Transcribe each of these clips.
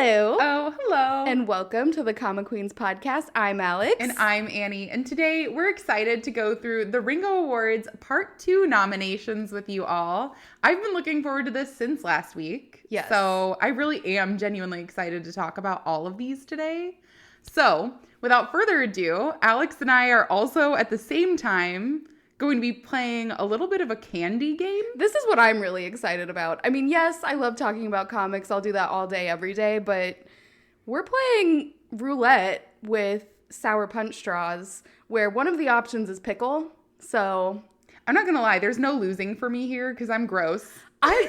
Hello. Oh, hello. And welcome to the Comic Queens podcast. I'm Alex. And I'm Annie. And today we're excited to go through the Ringo Awards Part 2 nominations with you all. I've been looking forward to this since last week. Yes. So I really am genuinely excited to talk about all of these today. So without further ado, Alex and I are also at the same time going to be playing a little bit of a candy game. This is what I'm really excited about. I mean, yes, I love talking about comics. I'll do that all day, every day. But we're playing roulette with sour punch straws, where one of the options is pickle. So I'm not going to lie. There's no losing for me here because I'm gross.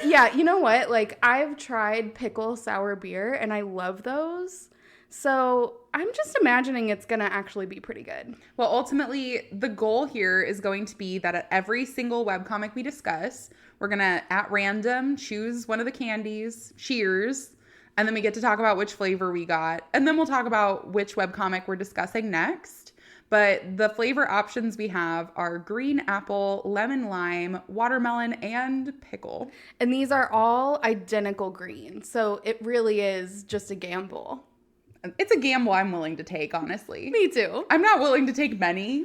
Yeah, you know what? Like, I've tried pickle sour beer, and I love those. So I'm just imagining it's going to actually be pretty good. Well, ultimately, the goal here is going to be that at every single webcomic we discuss, we're going to, at random, choose one of the candies, cheers, and then we get to talk about which flavor we got. And then we'll talk about which webcomic we're discussing next. But the flavor options we have are green apple, lemon lime, watermelon, and pickle. And these are all identical green. So it really is just a gamble. It's a gamble I'm willing to take, honestly. Me too. I'm not willing to take many.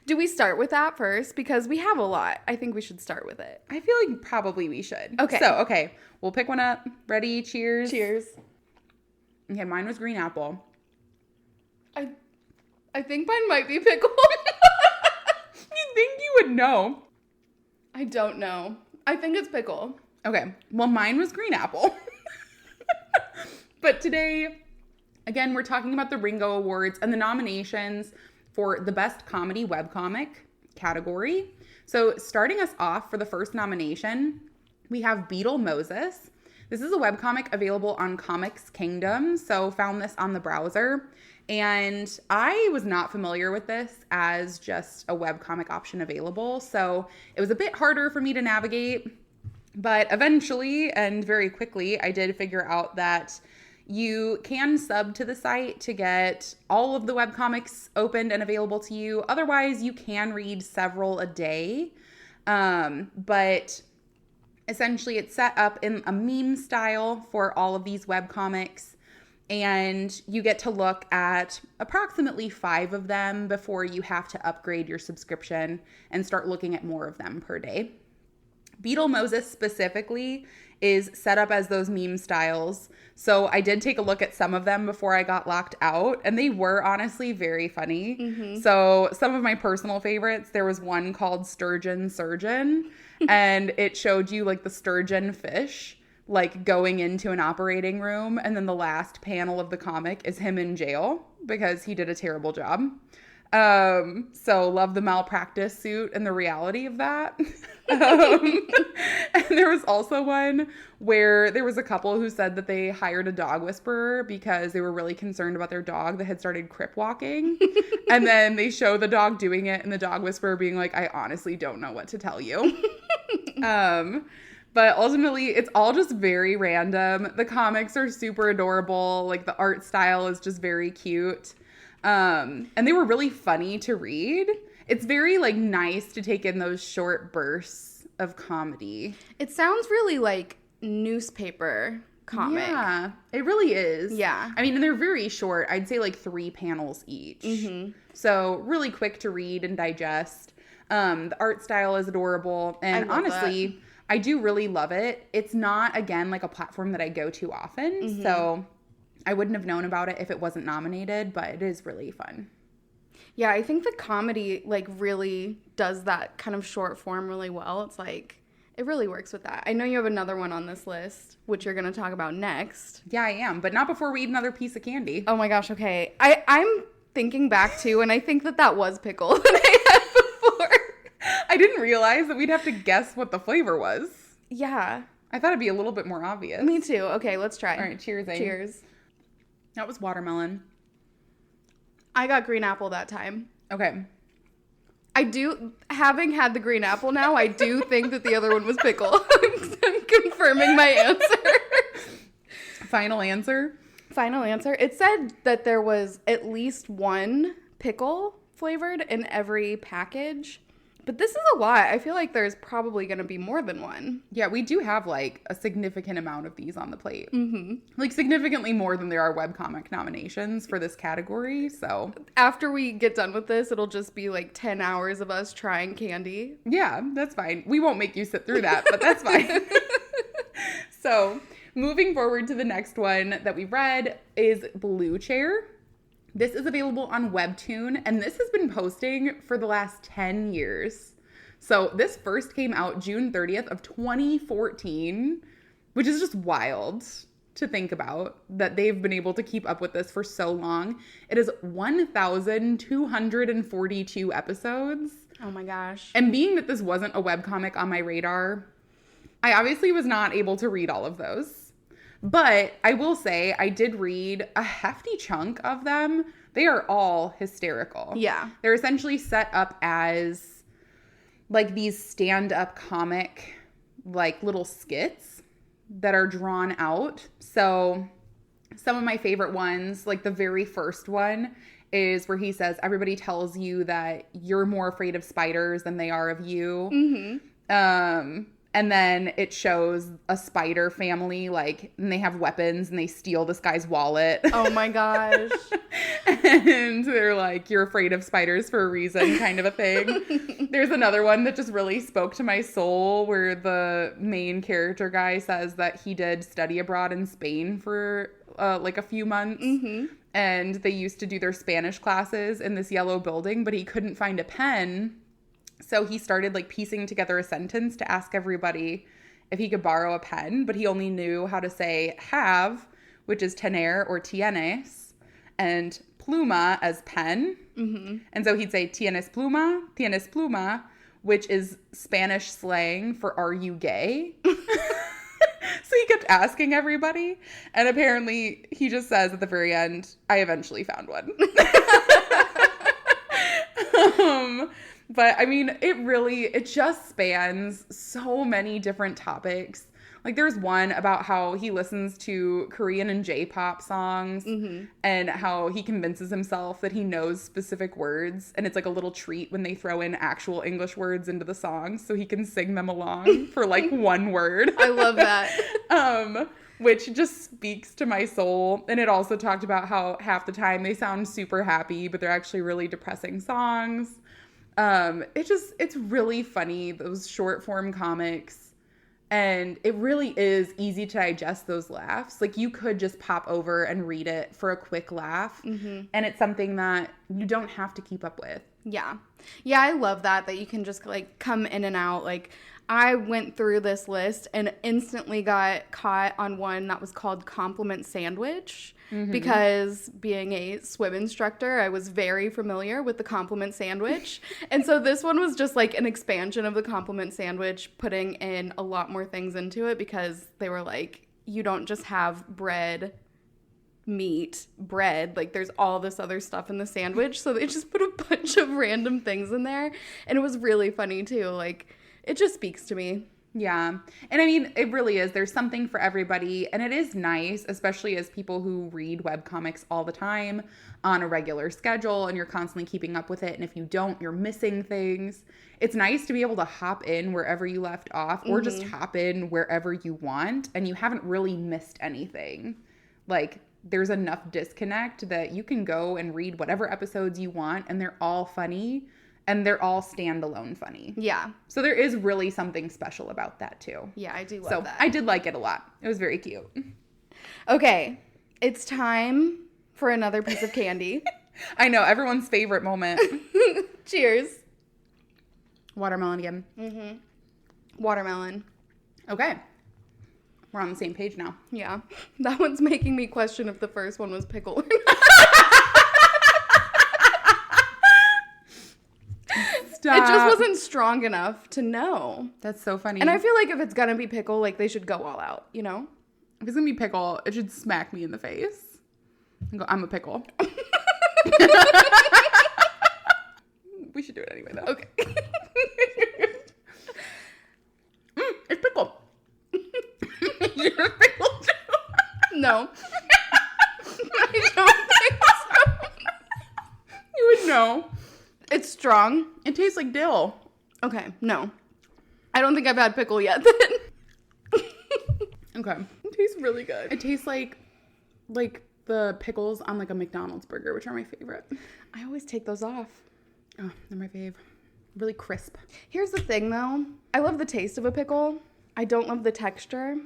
Do we start with that first? Because we have a lot. I think we should start with it. I feel like probably we should. Okay. So, okay. We'll pick one up. Ready? Cheers. Cheers. Okay, mine was green apple. I think mine might be pickle. You think you would know. I don't know. I think it's pickle. Okay. Well, mine was green apple. But today, again, we're talking about the Ringo Awards and the nominations for the Best Comedy Webcomic category. So starting us off for the first nomination, we have Beetle Moses. This is a webcomic available on Comics Kingdom, so found this on the browser. And I was not familiar with this as just a webcomic option available, so it was a bit harder for me to navigate. But eventually, and very quickly, I did figure out that you can sub to the site to get all of the webcomics opened and available to you. Otherwise, you can read several a day. But essentially, it's set up in a meme style for all of these webcomics. And you get to look at approximately 5 of them before you have to upgrade your subscription and start looking at more of them per day. Beetle Moses specifically is set up as those meme styles. So I did take a look at some of them before I got locked out, and they were honestly very funny. Mm-hmm. So some of my personal favorites, there was one called Sturgeon Surgeon, and it showed you like the sturgeon fish like going into an operating room, and then the last panel of the comic is him in jail because he did a terrible job. So love the malpractice suit and the reality of that. And there was also one where there was a couple who said that they hired a dog whisperer because they were really concerned about their dog that had started crip walking. And then they show the dog doing it and the dog whisperer being like, I honestly don't know what to tell you. But ultimately, it's all just very random. The comics are super adorable. Like, the art style is just very cute. And they were really funny to read. It's very, like, nice to take in those short bursts of comedy. It sounds really like newspaper comic. Yeah, it really is. Yeah. I mean, and they're very short. I'd say, like, 3 panels each. Mm-hmm. So, really quick to read and digest. The art style is adorable. And honestly, that. I do really love it. It's not, again, like a platform that I go to often. Mm-hmm. So I wouldn't have known about it if it wasn't nominated, but it is really fun. Yeah, I think the comedy, like, really does that kind of short form really well. It's like, it really works with that. I know you have another one on this list, which you're going to talk about next. Yeah, I am, but not before we eat another piece of candy. Oh my gosh, okay. I'm thinking back too, and I think that was pickle that I had before. I didn't realize that we'd have to guess what the flavor was. Yeah. I thought it'd be a little bit more obvious. Me too. Okay, let's try. All right, cheers, Abe. Cheers. That was watermelon. I got green apple that time. Okay. Having had the green apple now, I do think that the other one was pickle. I'm confirming my answer. Final answer? Final answer. It said that there was at least one pickle flavored in every package. But this is a lot. I feel like there's probably going to be more than one. Yeah, we do have like a significant amount of these on the plate. Mm-hmm. Like significantly more than there are webcomic nominations for this category. So after we get done with this, it'll just be like 10 hours of us trying candy. Yeah, that's fine. We won't make you sit through that, but that's fine. So moving forward to the next one that we read is Blue Chair. This is available on Webtoon, and this has been posting for the last 10 years. So this first came out June 30th of 2014, which is just wild to think about that they've been able to keep up with this for so long. It is 1,242 episodes. Oh my gosh. And being that this wasn't a webcomic on my radar, I obviously was not able to read all of those. But I will say I did read a hefty chunk of them. They are all hysterical. Yeah. They're essentially set up as like these stand-up comic, like little skits that are drawn out. So some of my favorite ones, like the very first one is where he says, everybody tells you that you're more afraid of spiders than they are of you. Mm-hmm. And then it shows a spider family, like, and they have weapons and they steal this guy's wallet. Oh my gosh. And they're like, you're afraid of spiders for a reason, kind of a thing. There's another one that just really spoke to my soul where the main character guy says that he did study abroad in Spain for like a few months. Mm-hmm. And they used to do their Spanish classes in this yellow building, but he couldn't find a pen. So he started like piecing together a sentence to ask everybody if he could borrow a pen, but he only knew how to say have, which is tener or tienes, and pluma as pen. Mm-hmm. And so he'd say tienes pluma, which is Spanish slang for are you gay? So he kept asking everybody. And apparently he just says at the very end, I eventually found one. But I mean, it just spans so many different topics. Like there's one about how he listens to Korean and J-pop songs mm-hmm. and how he convinces himself that he knows specific words. And it's like a little treat when they throw in actual English words into the songs so he can sing them along for like one word. I love that. Which just speaks to my soul. And it also talked about how half the time they sound super happy, but they're actually really depressing songs. It's really funny, those short form comics, and it really is easy to digest those laughs. Like you could just pop over and read it for a quick laugh. Mm-hmm. And it's something that you don't have to keep up with. Yeah. Yeah. I love that you can just like come in and out. Like I went through this list and instantly got caught on one that was called Compliment Sandwich. Mm-hmm. Because being a swim instructor, I was very familiar with the compliment sandwich. And so this one was just like an expansion of the compliment sandwich, putting in a lot more things into it because they were like, you don't just have bread, meat, bread. Like there's all this other stuff in the sandwich. So they just put a bunch of random things in there. And it was really funny too. Like it just speaks to me. Yeah. And I mean, it really is. There's something for everybody. And it is nice, especially as people who read webcomics all the time on a regular schedule and you're constantly keeping up with it. And if you don't, you're missing things. It's nice to be able to hop in wherever you left off or mm-hmm. just hop in wherever you want and you haven't really missed anything. Like there's enough disconnect that you can go and read whatever episodes you want and they're all funny. And they're all standalone funny. Yeah. So there is really something special about that too. Yeah, I do love that. I did like it a lot. It was very cute. Okay. It's time for another piece of candy. I know. Everyone's favorite moment. Cheers. Watermelon again. Mm-hmm. Watermelon. Okay. We're on the same page now. Yeah. That one's making me question if the first one was pickle. Stop. It just wasn't strong enough to know. That's so funny. And I feel like if it's gonna be pickle, like they should go all out, you know? If it's gonna be pickle, it should smack me in the face and go, I'm a pickle. We should do it anyway, though. Okay. It's pickle. You're a pickle too. No. I don't think so. You would know. It's strong. It tastes like dill. Okay, no. I don't think I've had pickle yet then. Okay. It tastes really good. It tastes like the pickles on like a McDonald's burger, which are my favorite. I always take those off. Oh, they're my fave. Really crisp. Here's the thing though. I love the taste of a pickle. I don't love the texture.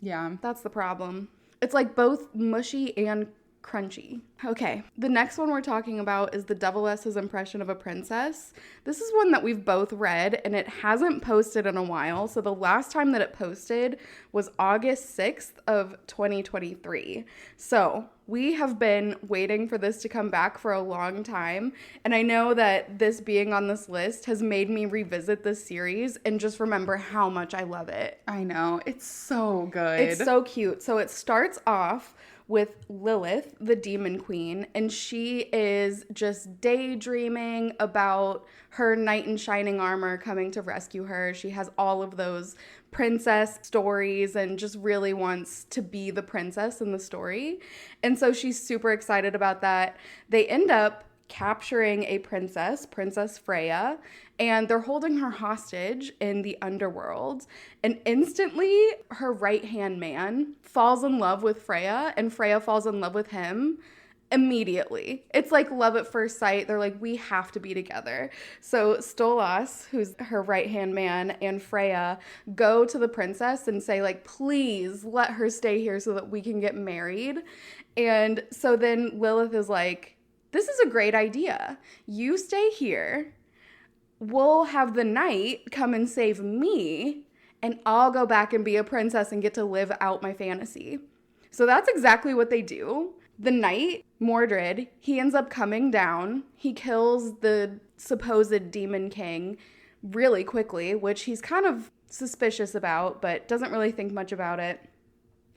Yeah. That's the problem. It's like both mushy and crunchy. Okay, the next one we're talking about is The Devil S's Impression of a Princess. This is one that we've both read, and it hasn't posted in a while. So the last time that it posted was August 6th of 2023. So we have been waiting for this to come back for a long time. And I know that this being on this list has made me revisit this series and just remember how much I love it. I know. It's so good. It's so cute. So it starts off with Lilith, the demon queen, and she is just daydreaming about her knight in shining armor coming to rescue her. She has all of those princess stories and just really wants to be the princess in the story. And so she's super excited about that. They end up capturing a princess, Princess Freya, and they're holding her hostage in the underworld. And instantly, her right-hand man falls in love with Freya, and Freya falls in love with him immediately. It's like love at first sight. They're like, we have to be together. So Stolas, who's her right-hand man, and Freya go to the princess and say, like, please let her stay here so that we can get married. And so then Lilith is like, this is a great idea. You stay here. We'll have the knight come and save me, and I'll go back and be a princess and get to live out my fantasy. So that's exactly what they do. The knight, Mordred, he ends up coming down. He kills the supposed demon king really quickly, which he's kind of suspicious about, but doesn't really think much about it.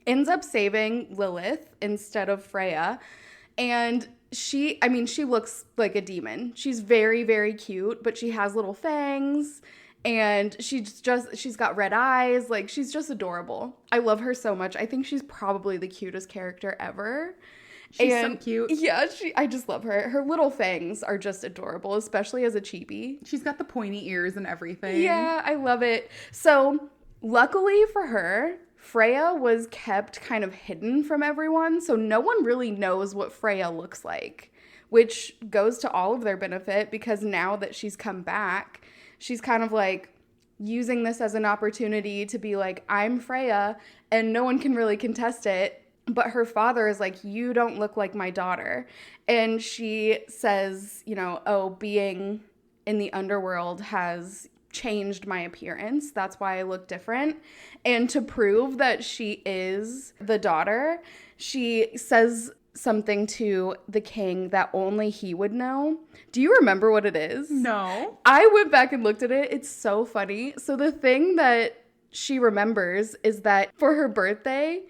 Ends up saving Lilith instead of Freya. And she looks like a demon. She's very, very cute, but she has little fangs and she's got red eyes. Like, she's just adorable. I love her so much. I think she's probably the cutest character ever. She's so cute. Yeah, I just love her. Her little fangs are just adorable, especially as a chibi. She's got the pointy ears and everything. Yeah, I love it. So, luckily for her, Freya was kept kind of hidden from everyone, so no one really knows what Freya looks like, which goes to all of their benefit because now that she's come back, she's kind of like using this as an opportunity to be like, I'm Freya, and no one can really contest it. But her father is like, you don't look like my daughter. And she says, oh, being in the underworld has changed my appearance. That's why I look different. And to prove that she is the daughter, she says something to the king that only he would know. Do you remember what it is? No. I went back and looked at it. It's so funny. So the thing that she remembers is that for her birthday,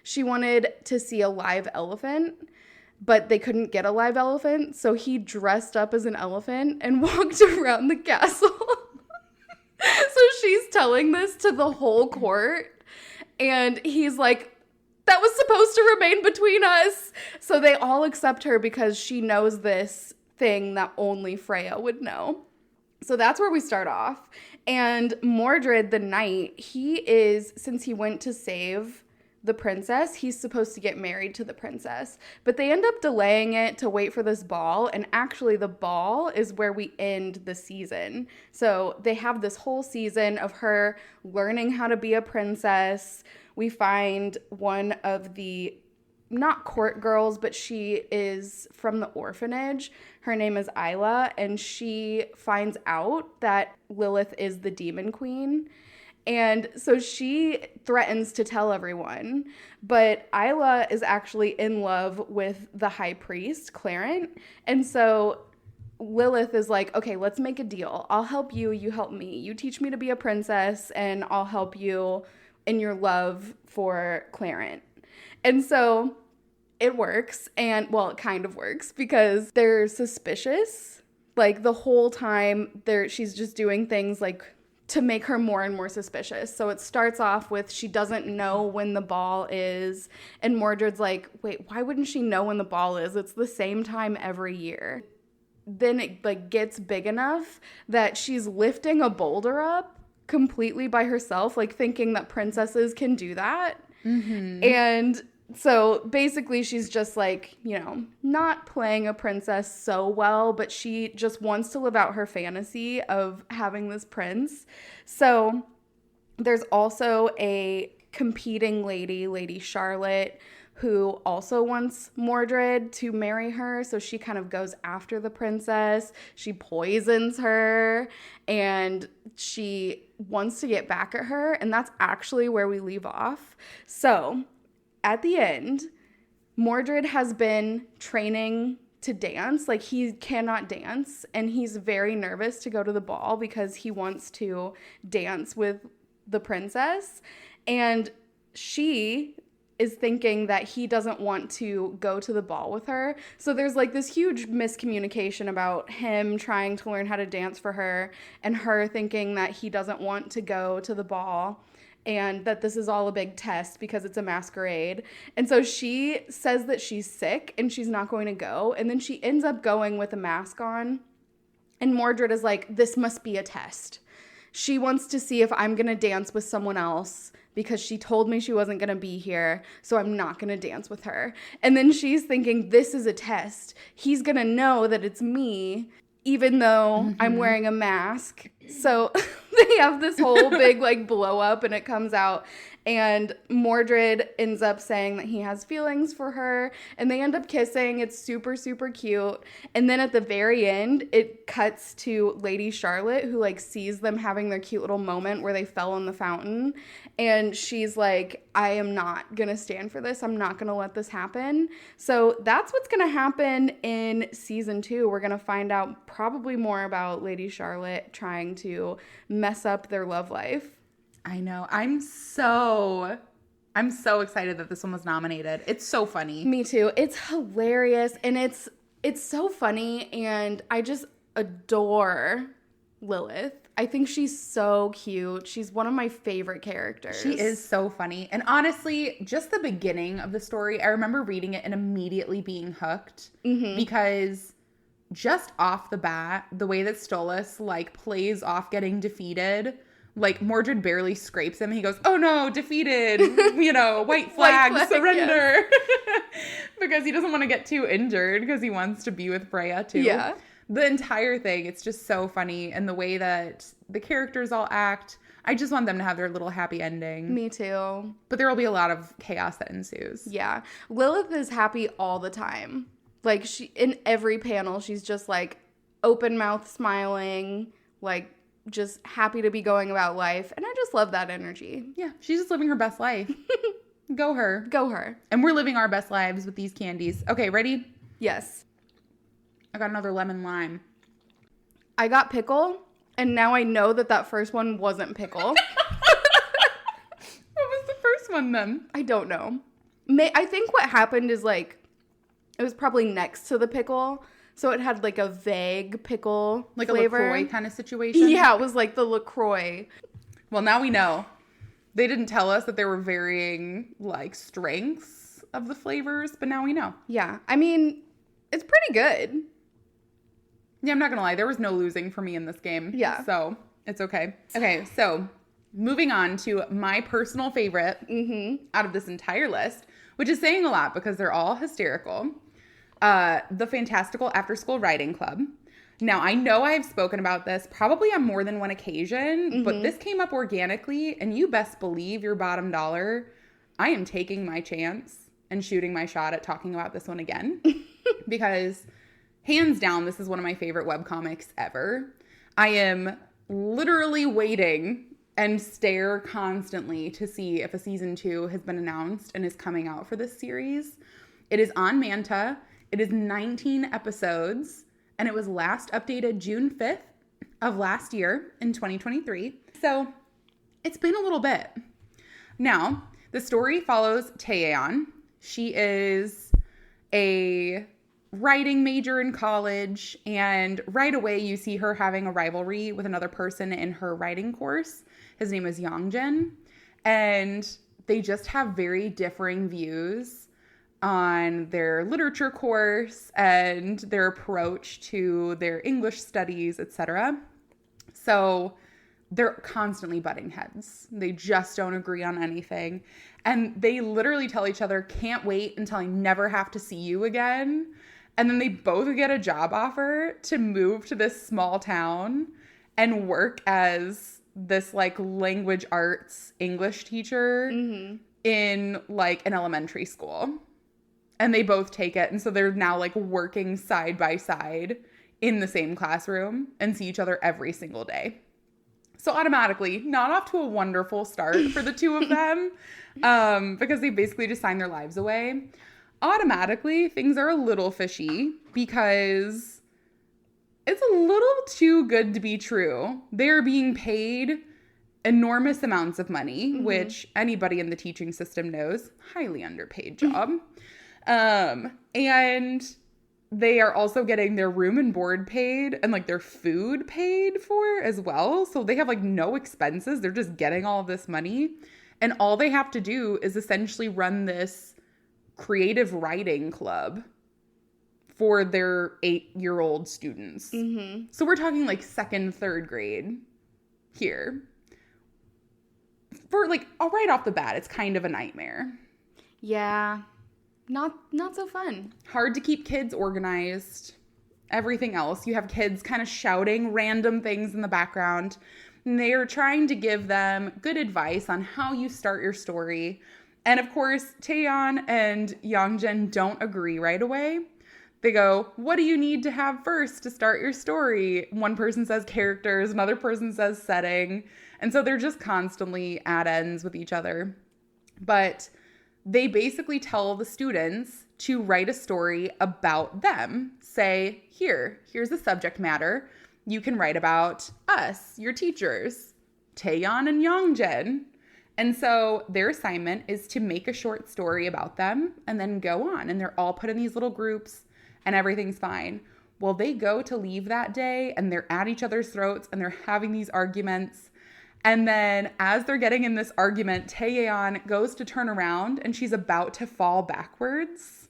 she wanted to see a live elephant, but they couldn't get a live elephant. So he dressed up as an elephant and walked around the castle. So she's telling this to the whole court, and he's like, that was supposed to remain between us. So they all accept her because she knows this thing that only Freya would know. So that's where we start off. And Mordred, the knight, since he went to save the princess, he's supposed to get married to the princess, but they end up delaying it to wait for this ball, and actually the ball is where we end the season. So they have this whole season of her learning how to be a princess. We find one of the, not court girls, but she is from the orphanage. Her name is Isla, and she finds out that Lilith is the demon queen. And so she threatens to tell everyone, but Isla is actually in love with the high priest, Clarent. And so Lilith is like, okay, let's make a deal. I'll help you, you help me. You teach me to be a princess, and I'll help you in your love for Clarent. And so it works, and well, it kind of works because they're suspicious. Like the whole time she's just doing things like to make her more and more suspicious. So it starts off with she doesn't know when the ball is, and Mordred's like, wait, why wouldn't she know when the ball is? It's the same time every year. then it like gets big enough that she's lifting a boulder up completely by herself, like thinking that princesses can do that. And so basically she's just like, you know, not playing a princess so well, but she just wants to live out her fantasy of having this prince. So there's also a competing lady, Lady Charlotte, who also wants Mordred to marry her. So she kind of goes after the princess. She poisons her and she wants to get back at her. And that's actually where we leave off. So at the end, Mordred has been training to dance. Like, he cannot dance, and he's very nervous to go to the ball because he wants to dance with the princess. And she is thinking that he doesn't want to go to the ball with her. So there's like this huge miscommunication about him trying to learn how to dance for her and her thinking that he doesn't want to go to the ball, and that this is all a big test because it's a masquerade. And so she says that she's sick and she's not going to go. And then she ends up going with a mask on. And Mordred is like, this must be a test. She wants to see if I'm going to dance with someone else because she told me she wasn't going to be here, so I'm not going to dance with her. And then she's thinking, this is a test. He's going to know that it's me, even though I'm wearing a mask. So they have this whole big like blow up, and it comes out, and Mordred ends up saying that he has feelings for her, and they end up kissing. It's super, super cute. And then at the very end, it cuts to Lady Charlotte, who like sees them having their cute little moment where they fell in the fountain. And she's like, I am not going to stand for this. I'm not going to let this happen. So that's what's going to happen in season 2. We're going to find out probably more about Lady Charlotte trying to mess up their love life. I know. I'm so excited that this one was nominated. It's so funny. Me too. It's hilarious, and it's so funny, and I just adore Lilith. I think she's so cute. She's one of my favorite characters. She is so funny. And honestly, just the beginning of the story, I remember reading it and immediately being hooked because just off the bat, the way that Stolas like plays off getting defeated, like Mordred barely scrapes him. He goes, oh no, defeated, you know, white flag, surrender. Yes. Because he doesn't want to get too injured because he wants to be with Freya too. Yeah. The entire thing, it's just so funny. And the way that the characters all act, I just want them to have their little happy ending. Me too. But there will be a lot of chaos that ensues. Yeah. Lilith is happy all the time. Like, she, in every panel, she's just like open mouth smiling, like just happy to be going about life. And I just love that energy. Yeah. She's just living her best life. Go her. Go her. And we're living our best lives with these candies. Okay, ready? Yes. I got another lemon lime. I got pickle, and now I know that first one wasn't pickle. What was the first one then? I don't know. I think what happened is like, it was probably next to the pickle, so it had like a vague pickle like flavor. A LaCroix kind of situation? Yeah, it was like the LaCroix. Well, now we know. They didn't tell us that there were varying like strengths of the flavors, but now we know. Yeah, I mean, it's pretty good. Yeah, I'm not going to lie. There was no losing for me in this game. Yeah. So it's okay. Okay, so moving on to my personal favorite out of this entire list, which is saying a lot because they're all hysterical. The Fantastical After School Writing Club. Now, I know I've spoken about this probably on more than one occasion, but this came up organically, and you best believe your bottom dollar, I am taking my chance and shooting my shot at talking about this one again because hands down, this is one of my favorite webcomics ever. I am literally waiting and stare constantly to see if a season 2 has been announced and is coming out for this series. It is on Manta. It is 19 episodes, and it was last updated June 5th of last year in 2023. So it's been a little bit. Now, the story follows Taeyeon. She is a writing major in college, and right away you see her having a rivalry with another person in her writing course. His name is Yongjin, and they just have very differing views on their literature course and their approach to their English studies, etc. So they're constantly butting heads. They just don't agree on anything. And they literally tell each other, can't wait until I never have to see you again. And then they both get a job offer to move to this small town and work as this like language arts English teacher in like an elementary school. And they both take it. And so they're now like working side by side in the same classroom and see each other every single day. So automatically, not off to a wonderful start for the two of them, because they basically just signed their lives away. Automatically, things are a little fishy because it's a little too good to be true. They're being paid enormous amounts of money, which anybody in the teaching system knows, highly underpaid job. And they are also getting their room and board paid and like their food paid for as well. So they have like no expenses. They're just getting all of this money. And all they have to do is essentially run this creative writing club for their 8-year-old students. So we're talking like 2nd, 3rd grade here. For like, right off the bat, it's kind of a nightmare. Yeah. Not so fun. Hard to keep kids organized. Everything else. You have kids kind of shouting random things in the background. And they are trying to give them good advice on how you start your story. And of course, Taeyeon and Youngjin don't agree right away. They go, what do you need to have first to start your story? One person says characters, another person says setting. And so they're just constantly at ends with each other. But they basically tell the students to write a story about them. Say, here's the subject matter. You can write about us, your teachers, Taeyeon and Youngjin. And so their assignment is to make a short story about them and then go on. And they're all put in these little groups and everything's fine. Well, they go to leave that day and they're at each other's throats and they're having these arguments. And then as they're getting in this argument, Taeyeon goes to turn around and she's about to fall backwards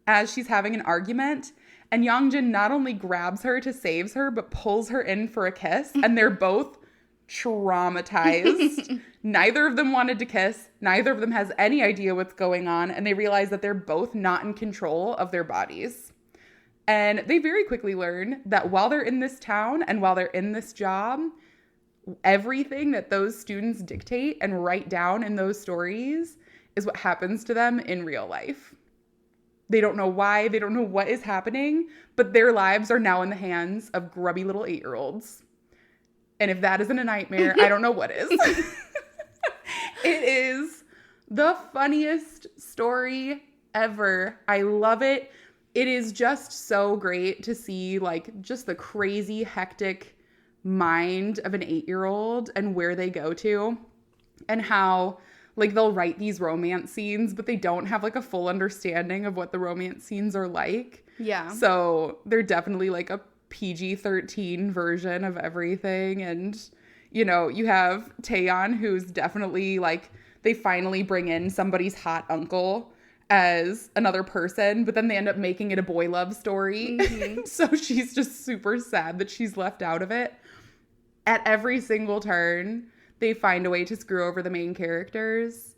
as she's having an argument. And Youngjin not only grabs her to save her, but pulls her in for a kiss. And they're both traumatized. Neither of them wanted to kiss. Neither of them has any idea what's going on. And they realize that they're both not in control of their bodies. And they very quickly learn that while they're in this town and while they're in this job, everything that those students dictate and write down in those stories is what happens to them in real life. They don't know why, they don't know what is happening, but their lives are now in the hands of grubby little 8-year-olds. And if that isn't a nightmare, I don't know what is. It is the funniest story ever. I love it. It is just so great to see like just the crazy, hectic mind of an 8-year-old and where they go to and how like they'll write these romance scenes, but they don't have like a full understanding of what the romance scenes are like. Yeah. So they're definitely like a PG-13 version of everything. And, you know, you have Taeyeon, who's definitely like, they finally bring in somebody's hot uncle as another person, but then they end up making it a boy love story. So she's just super sad that she's left out of it. At every single turn, they find a way to screw over the main characters.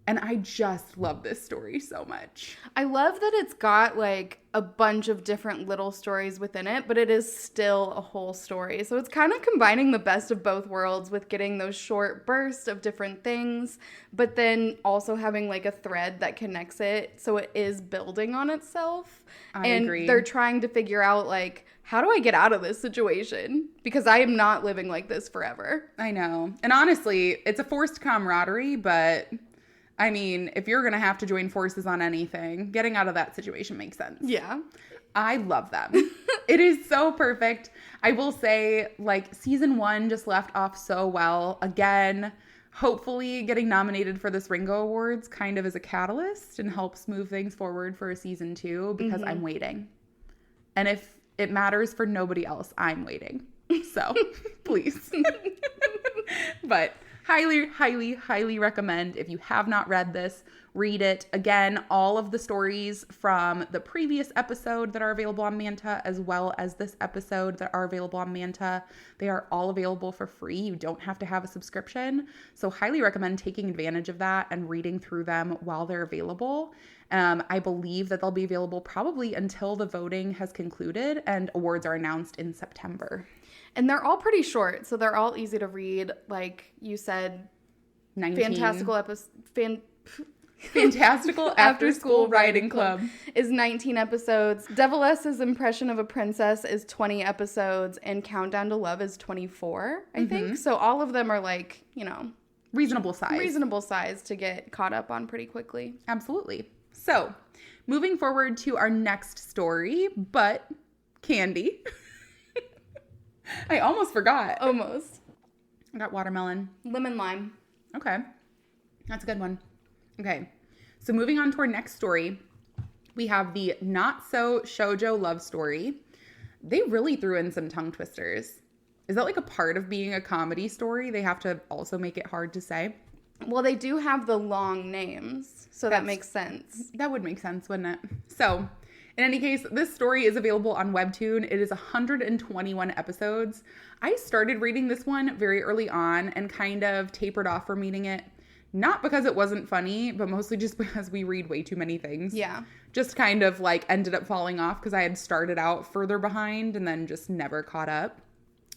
And I just love this story so much. I love that it's got like a bunch of different little stories within it, but it is still a whole story. So it's kind of combining the best of both worlds with getting those short bursts of different things, but then also having like a thread that connects it. So it is building on itself. I agree. And they're trying to figure out like, how do I get out of this situation? Because I am not living like this forever. I know. And honestly, it's a forced camaraderie, but I mean, if you're going to have to join forces on anything, getting out of that situation makes sense. Yeah. I love them. It is so perfect. I will say, like, season 1 just left off so well. Again, hopefully getting nominated for this Ringo Awards kind of is a catalyst and helps move things forward for a season 2 because I'm waiting. And if it matters for nobody else, I'm waiting. So, please. But Highly, highly, highly recommend. If you have not read this, read it. Again, all of the stories from the previous episode that are available on Manta, as well as this episode that are available on Manta, they are all available for free. You don't have to have a subscription. So highly recommend taking advantage of that and reading through them while they're available. I believe that they'll be available probably until the voting has concluded and awards are announced in September. And they're all pretty short, so they're all easy to read. Like you said, 19. Fantastical After School Writing Club is 19 episodes. Deviless's Impression of a Princess is 20 episodes, and Countdown to Love is 24, I think. So all of them are like, reasonable size to get caught up on pretty quickly. Absolutely. So, moving forward to our next story, but candy. I almost forgot. Almost. I got watermelon. Lemon lime. Okay. That's a good one. Okay. So moving on to our next story, we have the Not So Shoujo Love Story. They really threw in some tongue twisters. Is that like a part of being a comedy story? They have to also make it hard to say. Well, they do have the long names, so that makes sense. That would make sense, wouldn't it? So, in any case, this story is available on Webtoon. It is 121 episodes. I started reading this one very early on and kind of tapered off from reading it. Not because it wasn't funny, but mostly just because we read way too many things. Yeah. Just kind of like ended up falling off because I had started out further behind and then just never caught up.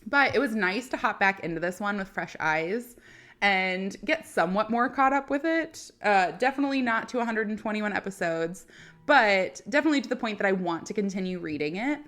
But it was nice to hop back into this one with fresh eyes and get somewhat more caught up with it. Definitely not to 121 episodes, but definitely to the point that I want to continue reading it.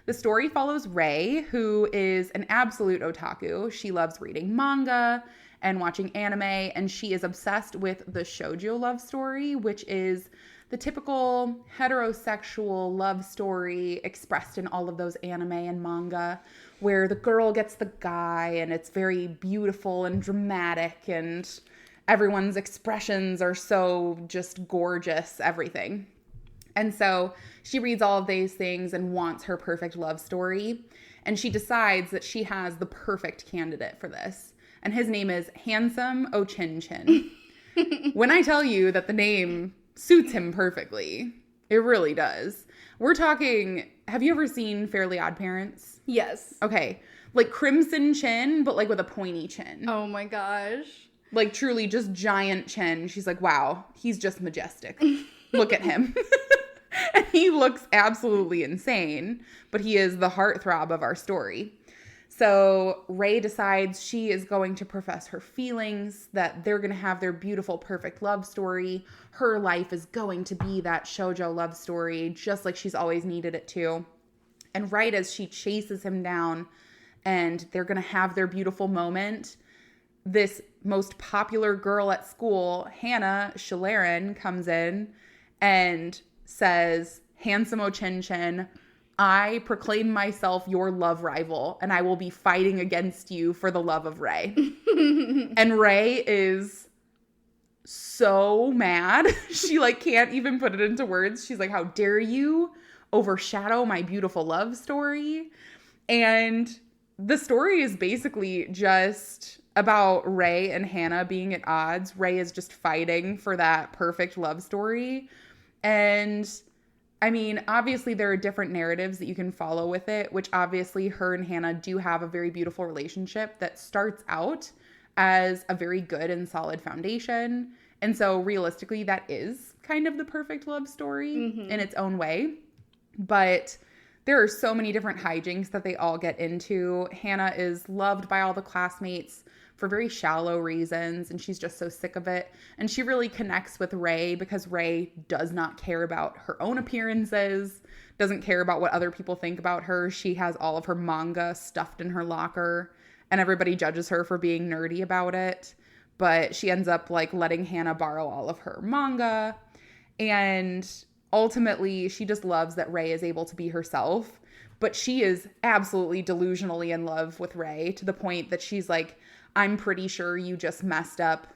The story follows Rei, who is an absolute otaku. She loves reading manga and watching anime, and she is obsessed with the shoujo love story, which is the typical heterosexual love story expressed in all of those anime and manga, where the girl gets the guy and it's very beautiful and dramatic and everyone's expressions are so just gorgeous, everything. And so she reads all of these things and wants her perfect love story. And she decides that she has the perfect candidate for this. And his name is Handsome Ochin-chin. When I tell you that the name suits him perfectly, it really does. We're talking, have you ever seen Fairly Odd Parents? Yes. Okay. Like Crimson Chin, but like with a pointy chin. Oh my gosh. Like truly just giant chin. She's like, wow, he's just majestic. Look at him. And he looks absolutely insane, but he is the heartthrob of our story. So Rei decides she is going to profess her feelings, that they're going to have their beautiful, perfect love story. Her life is going to be that shoujo love story, just like she's always needed it to. And right as she chases him down and they're going to have their beautiful moment, this most popular girl at school, Hannah Schillerin, comes in and says, Handsome Ochin-chin, I proclaim myself your love rival, and I will be fighting against you for the love of Rei. And Rei is so mad. She like can't even put it into words. She's like, how dare you overshadow my beautiful love story? And the story is basically just about Rei and Hannah being at odds. Rei is just fighting for that perfect love story. And I mean, obviously there are different narratives that you can follow with it, which obviously her and Hannah do have a very beautiful relationship that starts out as a very good and solid foundation. And so realistically, that is kind of the perfect love story in its own way. But there are so many different hijinks that they all get into. Hannah is loved by all the classmates for very shallow reasons, and she's just so sick of it. And she really connects with Rei because Rei does not care about her own appearances, doesn't care about what other people think about her. She has all of her manga stuffed in her locker, and everybody judges her for being nerdy about it. But she ends up like letting Hannah borrow all of her manga. And ultimately, she just loves that Rei is able to be herself. But she is absolutely delusionally in love with Rei to the point that she's like, I'm pretty sure you just messed up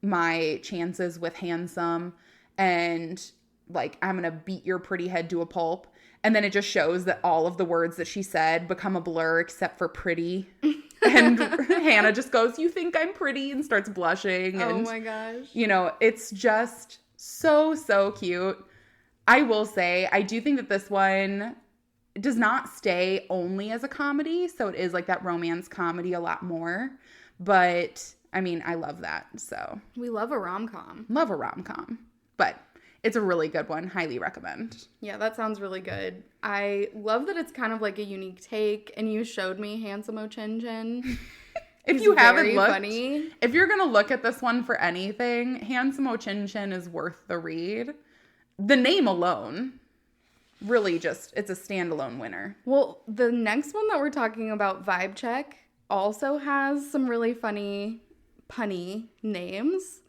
my chances with Handsome, and like, I'm going to beat your pretty head to a pulp. And then it just shows that all of the words that she said become a blur except for pretty. And Hannah just goes, "You think I'm pretty?" and starts blushing. Oh And, my gosh. you know, it's just so, so cute. I will say, I do think that this one does not stay only as a comedy. So it is like that romance comedy a lot more. But, I mean, I love that. So. We love a rom-com. Love a rom-com. But it's a really good one. Highly recommend. Yeah, that sounds really good. I love that it's kind of like a unique take. And you showed me Handsome O-Chin-Chin. If you haven't looked, funny. If you're going to look at this one for anything, Handsome O-Chin-Chin is worth the read. The name alone, really just, it's a standalone winner. Well, the next one that we're talking about, Vibe Check, also has some really funny, punny names.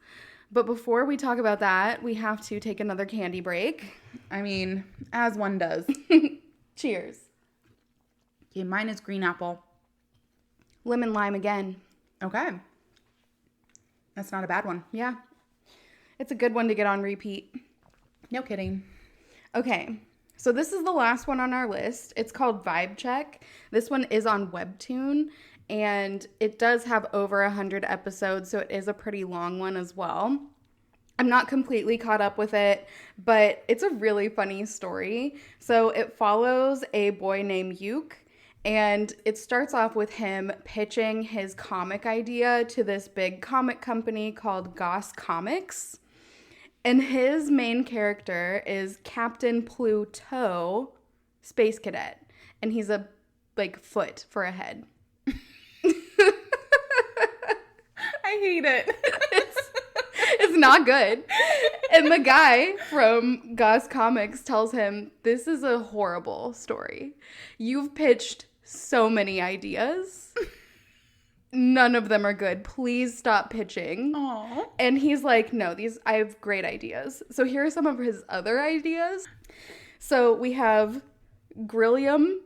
But before we talk about that, we have to take another candy break. I mean, as one does. Cheers. Okay, mine is green apple. Lemon lime again. Okay. That's not a bad one. Yeah. It's a good one to get on repeat. No kidding. Okay. So this is the last one on our list. It's called Vibe Check. This one is on Webtoon, and it does have over 100 episodes, so it is a pretty long one as well. I'm not completely caught up with it, but it's a really funny story. So it follows a boy named Yuke, and it starts off with him pitching his comic idea to this big comic company called Goss Comics. And his main character is Captain Pluto, Space Cadet. And he's a, foot for a head. I hate it. It's not good. And the guy from Goss Comics tells him, "This is a horrible story. You've pitched so many ideas. None of them are good. Please stop pitching." Aww. And he's like, "No, I have great ideas." So here are some of his other ideas. So we have Grillium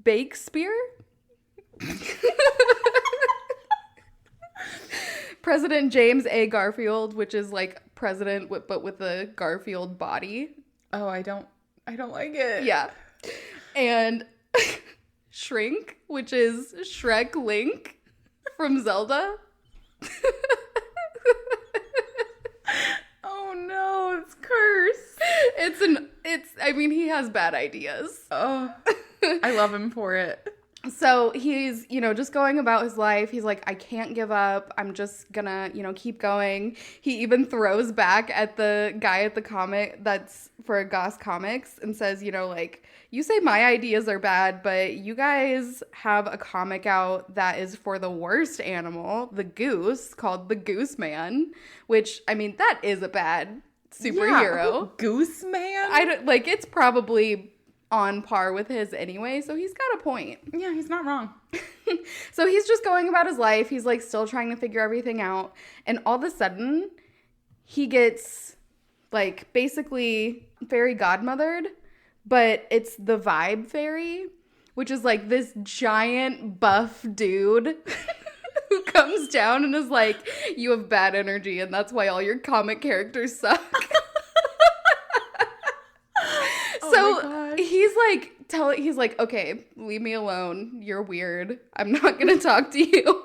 Bakespeare. President James A. Garfield, which is like president but with a Garfield body. Oh, I don't like it. Yeah. And Shrink, which is Shrek Link from Zelda. Oh no, it's cursed. He has bad ideas. Oh, I love him for it. So he's, just going about his life. He's like, "I can't give up. I'm just gonna, keep going." He even throws back at the guy at the comic that's for Goss Comics and says, "You say my ideas are bad, but you guys have a comic out that is for the worst animal, the goose, called the Goose Man," which, that is a bad superhero. Yeah, Goose Man? It's probably on par with his anyway, so he's got a point. Yeah, he's not wrong. So he's just going about his life. He's still trying to figure everything out. And all of a sudden, he gets basically fairy godmothered, but it's the Vibe Fairy, which is this giant buff dude who comes down and is like, "You have bad energy, and that's why all your comic characters suck." So he's like, "Okay, leave me alone. You're weird. I'm not going to talk to you."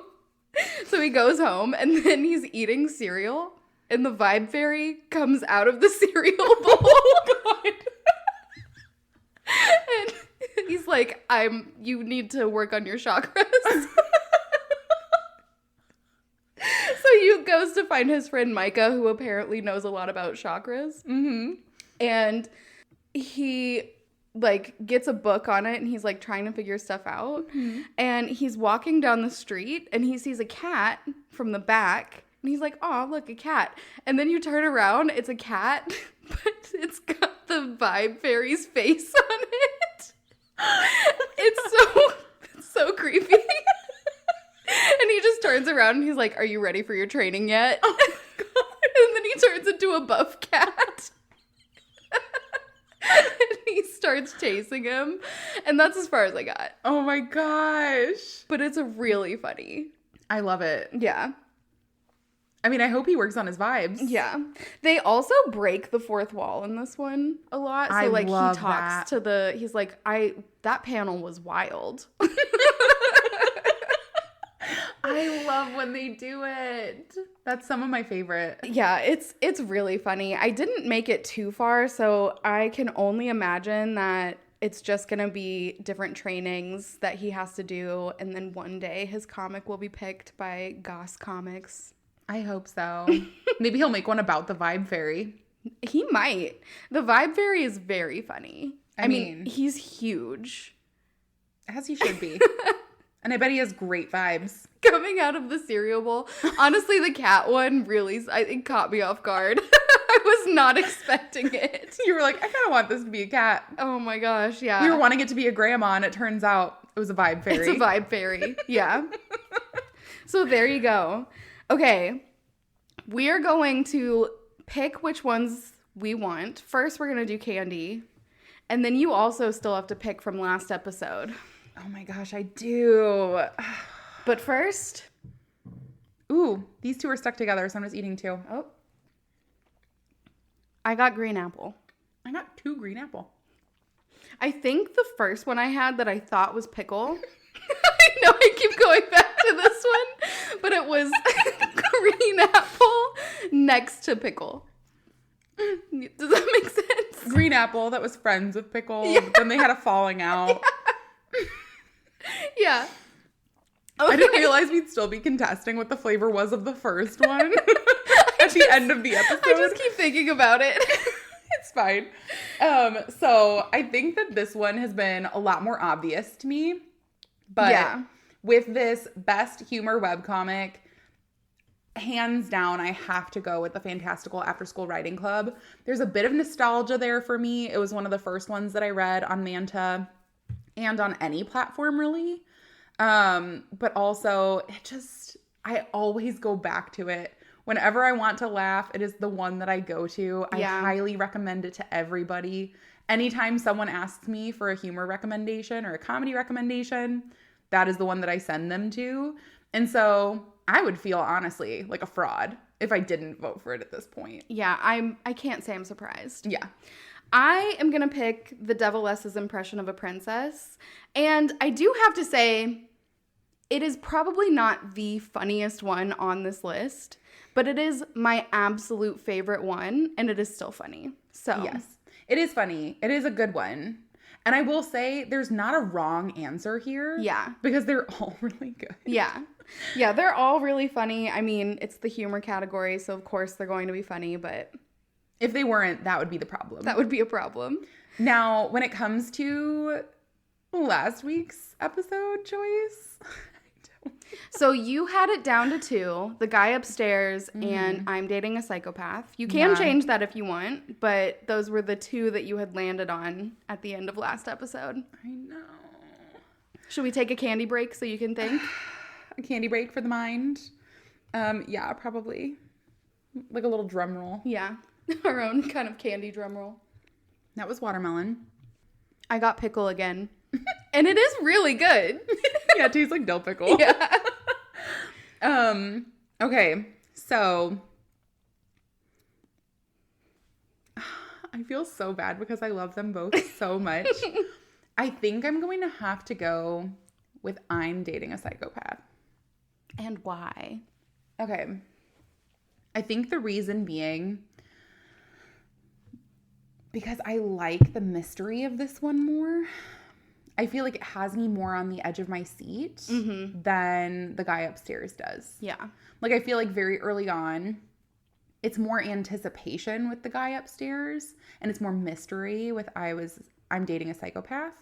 So he goes home, and then he's eating cereal, and the Vibe Fairy comes out of the cereal bowl. Oh, God. And he's like, "You need to work on your chakras." So he goes to find his friend Micah, who apparently knows a lot about chakras. Mm-hmm. And he gets a book on it, and he's trying to figure stuff out. Mm-hmm. And he's walking down the street, and he sees a cat from the back, and he's like, "Oh, look, a cat." And then you turn around, it's a cat, but it's got the Vibe Fairy's face on it. It's so creepy. And he just turns around and he's like, "Are you ready for your training yet?" Oh my God. And then he turns into a buff cat. And he starts chasing him. And that's as far as I got. Oh my gosh. But it's really funny. I love it. Yeah. I hope he works on his vibes. Yeah. They also break the fourth wall in this one a lot. So he talks that. to he's like, that panel was wild. I love when they do it. That's some of my favorite. Yeah, it's really funny. I didn't make it too far, so I can only imagine that it's just going to be different trainings that he has to do, and then one day his comic will be picked by Goss Comics. I hope so. Maybe he'll make one about the Vibe Fairy. He might. The Vibe Fairy is very funny. I mean, he's huge. As he should be. And I bet he has great vibes. Coming out of the cereal bowl. Honestly, the cat one really, I think, caught me off guard. I was not expecting it. You were like, I kind of want this to be a cat. Oh my gosh, yeah. We were wanting it to be a grandma, and it turns out it was a Vibe Fairy. It's a Vibe Fairy, yeah. So there you go. Okay, we are going to pick which ones we want. First, we're going to do candy. And then you also still have to pick from last episode. Oh my gosh, I do. But first... Ooh, these two are stuck together, so I'm just eating two. Oh. I got green apple. I got 2 green apple. I think the first one I had that I thought was pickle. I know I keep going back to this one. But it was green apple next to pickle. Does that make sense? Green apple that was friends with pickle. Yeah. Then they had a falling out. Yeah. Okay. I didn't realize we'd still be contesting what the flavor was of the first one at the end of the episode. I just keep thinking about it. It's fine. So I think that this one has been a lot more obvious to me. But yeah, with this best humor webcomic, hands down, I have to go with the Fantastical After School Writing Club. There's a bit of nostalgia there for me. It was one of the first ones that I read on Manta and on any platform, really. But also, I always go back to it. Whenever I want to laugh, it is the one that I go to. Yeah. I highly recommend it to everybody. Anytime someone asks me for a humor recommendation or a comedy recommendation, that is the one that I send them to. And so I would feel, honestly, like a fraud if I didn't vote for it at this point. Yeah, I can't say I'm surprised. Yeah. I am going to pick the Deviless's Impression of a Princess. And I do have to say, it is probably not the funniest one on this list, but it is my absolute favorite one, and it is still funny. So yes, it is funny. It is a good one. And I will say there's not a wrong answer here. Yeah. Because they're all really good. Yeah. Yeah, they're all really funny. I mean, it's the humor category, so of course they're going to be funny, but if they weren't, that would be the problem. That would be a problem. Now, when it comes to last week's episode choice, so you had it down to 2, The Guy Upstairs and I'm Dating a Psychopath. You can change that if you want, but those were the 2 that you had landed on at the end of last episode. I know. Should we take a candy break so you can think? A candy break for the mind? Yeah, probably. Like a little drum roll. Yeah. Our own kind of candy drum roll. That was watermelon. I got pickle again. And it is really good. Yeah, it tastes like dill pickle. Yeah. Okay, so I feel so bad because I love them both so much. I think I'm going to have to go with I'm Dating a Psychopath. And why? Okay. I think the reason being because I like the mystery of this one more. I feel like it has me more on the edge of my seat than The Guy Upstairs does. Yeah. Like, I feel like very early on, it's more anticipation with The Guy Upstairs, and it's more mystery with I'm Dating a Psychopath.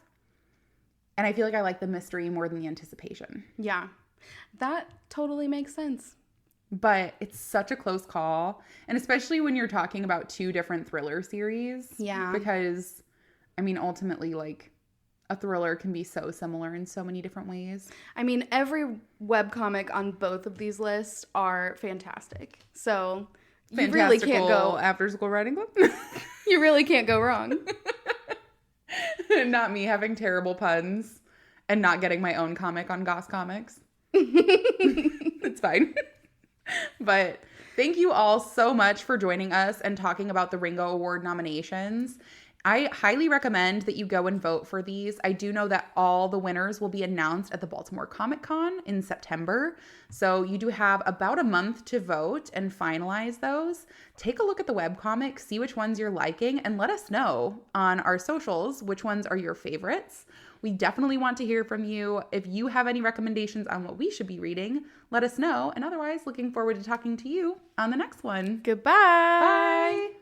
And I feel like I like the mystery more than the anticipation. Yeah. That totally makes sense. But it's such a close call. And especially when you're talking about 2 different thriller series. Yeah. Because, I mean, ultimately, like, a thriller can be so similar in so many different ways. I mean, every webcomic on both of these lists are fantastic. So you really can't go After School Writing Club. You really can't go wrong. Not me having terrible puns and not getting my own comic on Goss Comics. It's fine. But thank you all so much for joining us and talking about the Ringo Award nominations. I highly recommend that you go and vote for these. I do know that all the winners will be announced at the Baltimore Comic Con in September. So you do have about a month to vote and finalize those. Take a look at the webcomics, see which ones you're liking, and let us know on our socials which ones are your favorites. We definitely want to hear from you. If you have any recommendations on what we should be reading, let us know. And otherwise, looking forward to talking to you on the next one. Goodbye. Bye.